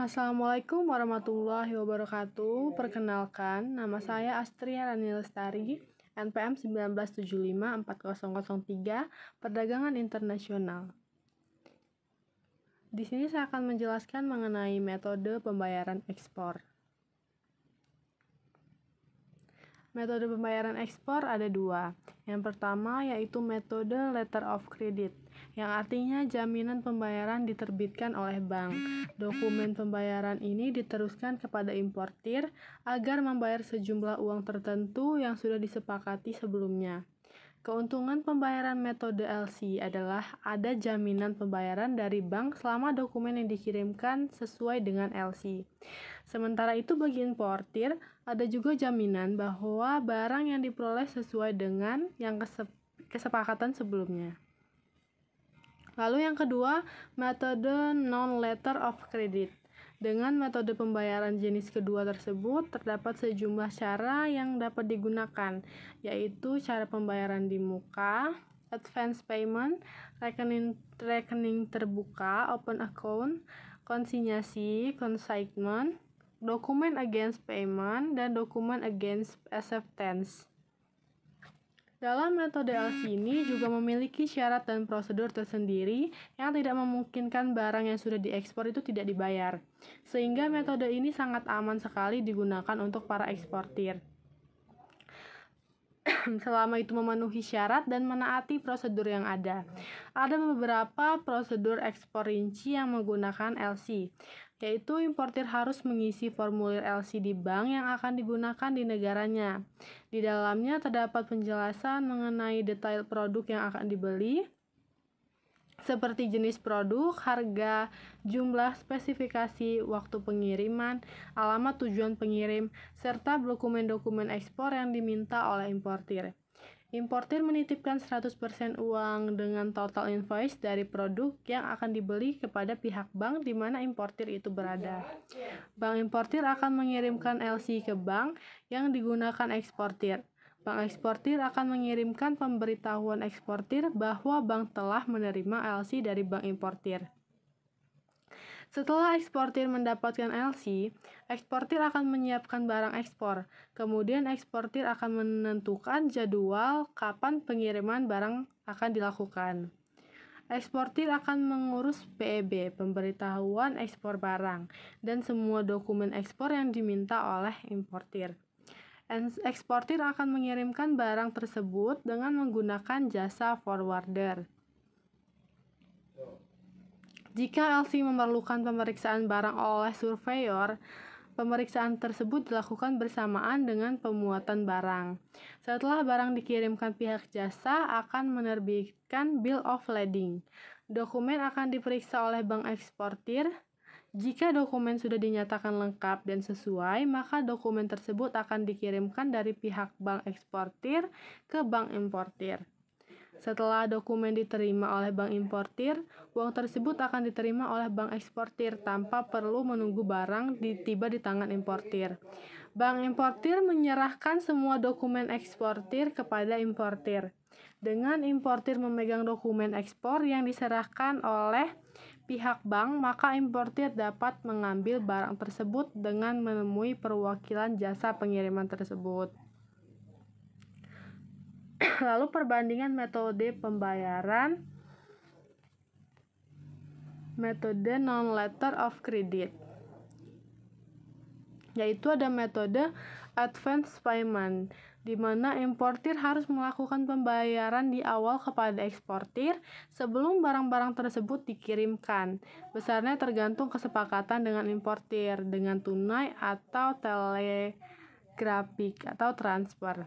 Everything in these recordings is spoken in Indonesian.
Assalamualaikum warahmatullahi wabarakatuh. Perkenalkan, nama saya Astria Rani Lestari, NPM 19754003, Perdagangan Internasional. Di sini saya akan menjelaskan mengenai metode pembayaran ekspor. Metode pembayaran ekspor ada dua. Yang pertama yaitu metode letter of credit, yang artinya jaminan pembayaran diterbitkan oleh bank. Dokumen pembayaran ini diteruskan kepada importir agar membayar sejumlah uang tertentu yang sudah disepakati sebelumnya. Keuntungan pembayaran metode LC adalah ada jaminan pembayaran dari bank selama dokumen yang dikirimkan sesuai dengan LC. Sementara itu bagi importir, ada juga jaminan bahwa barang yang diperoleh sesuai dengan yang kesepakatan sebelumnya. Lalu yang kedua, metode non-letter of credit. Dengan metode pembayaran jenis kedua tersebut, terdapat sejumlah cara yang dapat digunakan, yaitu cara pembayaran di muka, advance payment, rekening terbuka, open account, konsinyasi, consignment, dokumen against payment, dan dokumen against acceptance. Dalam metode LC ini juga memiliki syarat dan prosedur tersendiri yang tidak memungkinkan barang yang sudah diekspor itu tidak dibayar. Sehingga metode ini sangat aman sekali digunakan untuk para eksportir. Selama itu memenuhi syarat dan menaati prosedur yang ada. Ada beberapa prosedur ekspor rinci yang menggunakan LC, yaitu importir harus mengisi formulir LC di bank yang akan digunakan di negaranya. Di dalamnya terdapat penjelasan mengenai detail produk yang akan dibeli, seperti jenis produk, harga, jumlah, spesifikasi, waktu pengiriman, alamat tujuan pengirim, serta dokumen-dokumen ekspor yang diminta oleh importir. Importir menitipkan 100% uang dengan total invoice dari produk yang akan dibeli kepada pihak bank di mana importir itu berada. Bank importir akan mengirimkan LC ke bank yang digunakan eksportir. Bank eksportir akan mengirimkan pemberitahuan eksportir bahwa bank telah menerima LC dari bank importir. Setelah eksportir mendapatkan LC, eksportir akan menyiapkan barang ekspor. Kemudian eksportir akan menentukan jadwal kapan pengiriman barang akan dilakukan. Eksportir akan mengurus PEB, pemberitahuan ekspor barang, dan semua dokumen ekspor yang diminta oleh importir. Eksportir akan mengirimkan barang tersebut dengan menggunakan jasa forwarder. Jika LC memerlukan pemeriksaan barang oleh surveyor, pemeriksaan tersebut dilakukan bersamaan dengan pemuatan barang. Setelah barang dikirimkan, pihak jasa akan menerbitkan bill of lading. Dokumen akan diperiksa oleh bank eksportir. Jika dokumen sudah dinyatakan lengkap dan sesuai, maka dokumen tersebut akan dikirimkan dari pihak bank eksportir ke bank importir. Setelah dokumen diterima oleh bank importir, uang tersebut akan diterima oleh bank eksportir tanpa perlu menunggu barang tiba di tangan importir. Bank importir menyerahkan semua dokumen eksportir kepada importir. Dengan importir memegang dokumen ekspor yang diserahkan oleh pihak bank, maka importir dapat mengambil barang tersebut dengan menemui perwakilan jasa pengiriman tersebut. Lalu perbandingan metode pembayaran metode non-letter of credit, yaitu ada metode advance payment, di mana importir harus melakukan pembayaran di awal kepada eksportir sebelum barang-barang tersebut dikirimkan. Besarnya tergantung kesepakatan dengan importir, dengan tunai atau telegrafik atau transfer.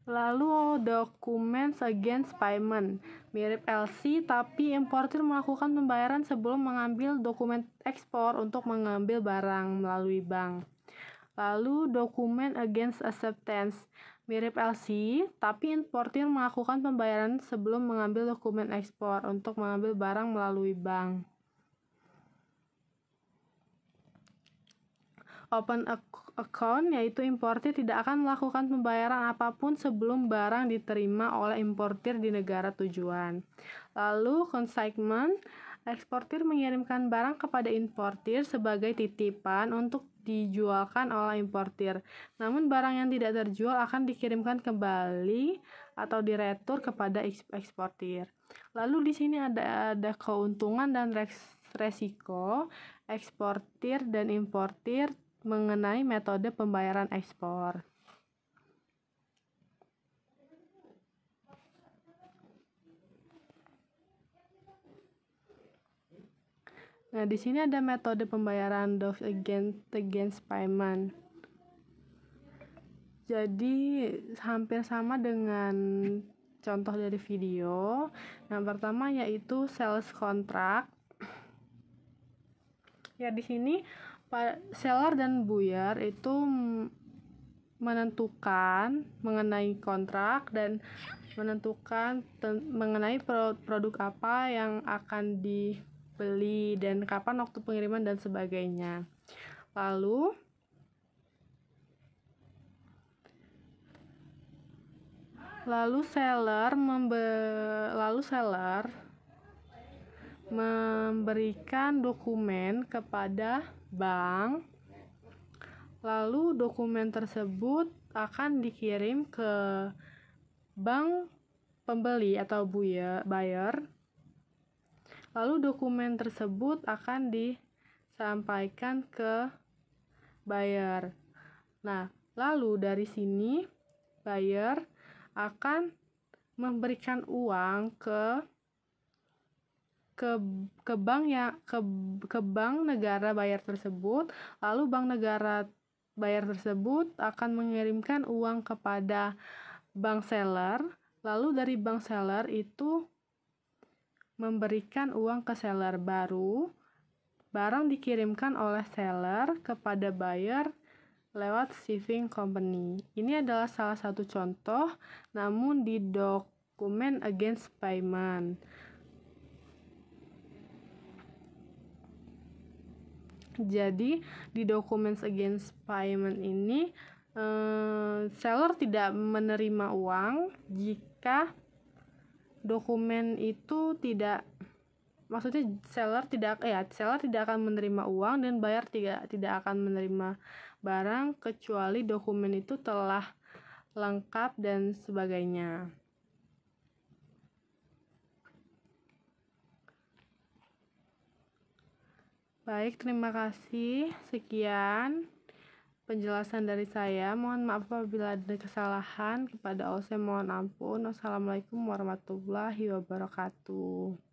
Lalu documents against payment, mirip LC tapi importir melakukan pembayaran sebelum mengambil dokumen ekspor untuk mengambil barang melalui bank. Lalu dokumen against acceptance, mirip LC tapi importir melakukan pembayaran sebelum mengambil dokumen ekspor untuk mengambil barang melalui bank. Open account, yaitu importir tidak akan melakukan pembayaran apapun sebelum barang diterima oleh importir di negara tujuan. Lalu consignment Eksportir mengirimkan barang kepada importir sebagai titipan untuk dijualkan oleh importir. Namun barang yang tidak terjual akan dikirimkan kembali atau diretur kepada eksportir. Lalu di sini ada keuntungan dan resiko eksportir dan importir mengenai metode pembayaran ekspor. Nah, di sini ada metode pembayaran Doves against payment. Jadi hampir sama dengan contoh dari video. Yang pertama yaitu sales contract. Ya, di sini seller dan buyer itu menentukan mengenai kontrak dan menentukan mengenai produk apa yang akan dibeli dan kapan waktu pengiriman dan sebagainya. Lalu seller memberikan dokumen kepada bank. Lalu dokumen tersebut akan dikirim ke bank pembeli atau buyer. Lalu dokumen tersebut akan disampaikan ke buyer. Nah, lalu dari sini buyer akan memberikan uang ke bank negara buyer tersebut. Lalu bank negara buyer tersebut akan mengirimkan uang kepada bank seller. Lalu dari bank seller itu memberikan uang ke seller, baru barang dikirimkan oleh seller kepada buyer lewat shipping company. Ini adalah salah satu contoh, namun di dokumen against payment. Jadi di dokumen against payment ini seller tidak menerima uang jika dokumen itu tidak, maksudnya seller tidak akan menerima uang dan buyer tidak akan menerima barang kecuali dokumen itu telah lengkap dan sebagainya. Baik, terima kasih. Sekian penjelasan dari saya. Mohon maaf apabila ada kesalahan. Kepada Allah saya mohon ampun. Wassalamualaikum warahmatullahi wabarakatuh.